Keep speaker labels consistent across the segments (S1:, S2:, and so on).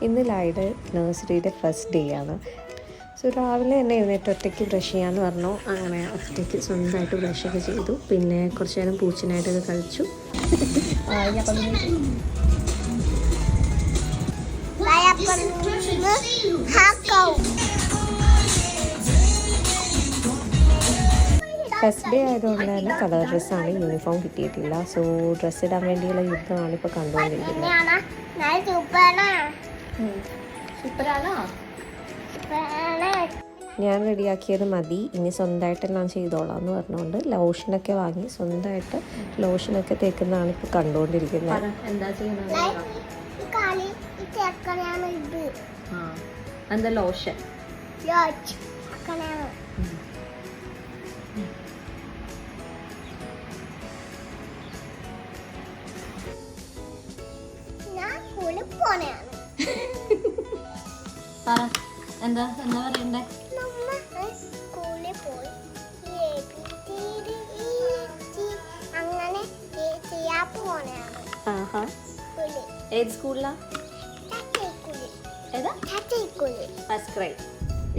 S1: ഇന്ന് ലൈയുടെ നഴ്സറിയുടെ first day ആണ്. So രാവിലെ തന്നെ എഴുന്നേറ്റ് ഒറ്റയ്ക്ക് ബ്രഷ് ചെയ്യാമെന്ന് പറഞ്ഞു. അങ്ങനെ ഒറ്റയ്ക്ക് സ്വന്തമായിട്ട് ബ്രഷൊക്കെ ചെയ്തു. പിന്നെ കുറച്ച് നേരം പൂച്ചനായിട്ടൊക്കെ കളിച്ചു. ഫസ്റ്റ് ഡേ ആയതുകൊണ്ട് തന്നെ കളർ ഡ്രസ്സാണ്, യൂണിഫോം കിട്ടിയിട്ടില്ല. സോ ഡ്രസ്സ് ഇടാൻ വേണ്ടിയുള്ള യുദ്ധമാണ് ഇപ്പോൾ കണ്ടുകൊണ്ടിരിക്കുന്നത്. ഞാൻ റെഡിയാക്കിയത് മതി, ഇനി സ്വന്തമായിട്ടെല്ലാം ചെയ്തോളാം എന്ന് പറഞ്ഞുകൊണ്ട് ലോഷനൊക്കെ വാങ്ങി സ്വന്തമായിട്ട് ലോഷനൊക്കെ തേക്കുന്നതാണ് ഇപ്പോൾ കണ്ടുകൊണ്ടിരിക്കുന്നത്. എന്താ ലോഷൻ? എന്താ എന്താ പറയണ്ടേ? ഏത് സ്കൂളിലാ?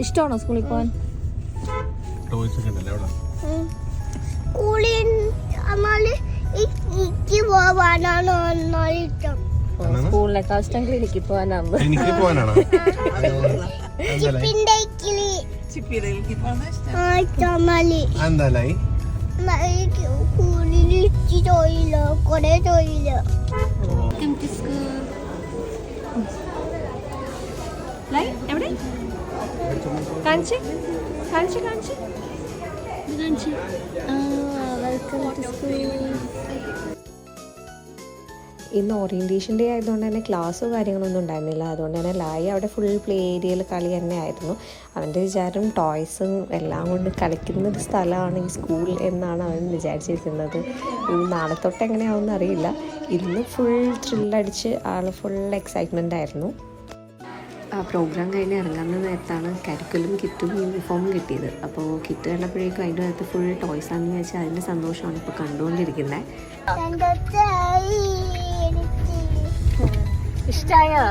S1: ഇഷ്ടമാണോ സ്കൂളിൽ പോവാൻ? സ്കൂളിനേക്കാൾ ഇഷ്ടം ക്ലിനിക്കിൽ പോവാനാണ്. ഇന്ന് ഓറിയൻറ്റേഷൻ ഡേ ആയതുകൊണ്ട് തന്നെ ക്ലാസ്സോ കാര്യങ്ങളൊന്നും ഉണ്ടായിരുന്നില്ല. അതുകൊണ്ട് തന്നെ ലായി അവിടെ ഫുൾ പ്ലേ ഏരിയയിൽ കളി തന്നെ ആയിരുന്നു. അവൻ്റെ വിചാരം ടോയ്സും എല്ലാം കൊണ്ട് കളിക്കുന്ന ഒരു സ്ഥലമാണ് ഈ സ്കൂൾ എന്നാണ് അവൻ വിചാരിച്ചിരിക്കുന്നത്. ഇനി നാളെ തൊട്ട് എങ്ങനെയാവുമെന്ന് അറിയില്ല. ഇന്ന് ഫുൾ ത്രില്ലടിച്ച് ആൾ ഫുൾ എക്സൈറ്റ്മെൻ്റ് ആയിരുന്നു. ആ പ്രോഗ്രാം കഴിഞ്ഞ് ഇറങ്ങുന്ന നേരത്താണ് കരിക്കുലും കിറ്റും യൂണിഫോമും കിട്ടിയത്. അപ്പോൾ കിറ്റ് കണ്ടപ്പോഴേക്കും അതിൻ്റെ അകത്ത് ഫുൾ ടോയ്സാണെന്ന് വെച്ചാൽ അതിൻ്റെ സന്തോഷമാണ് ഇപ്പോൾ കണ്ടുകൊണ്ടിരിക്കുന്നത്. ഇഷ്ടായോ?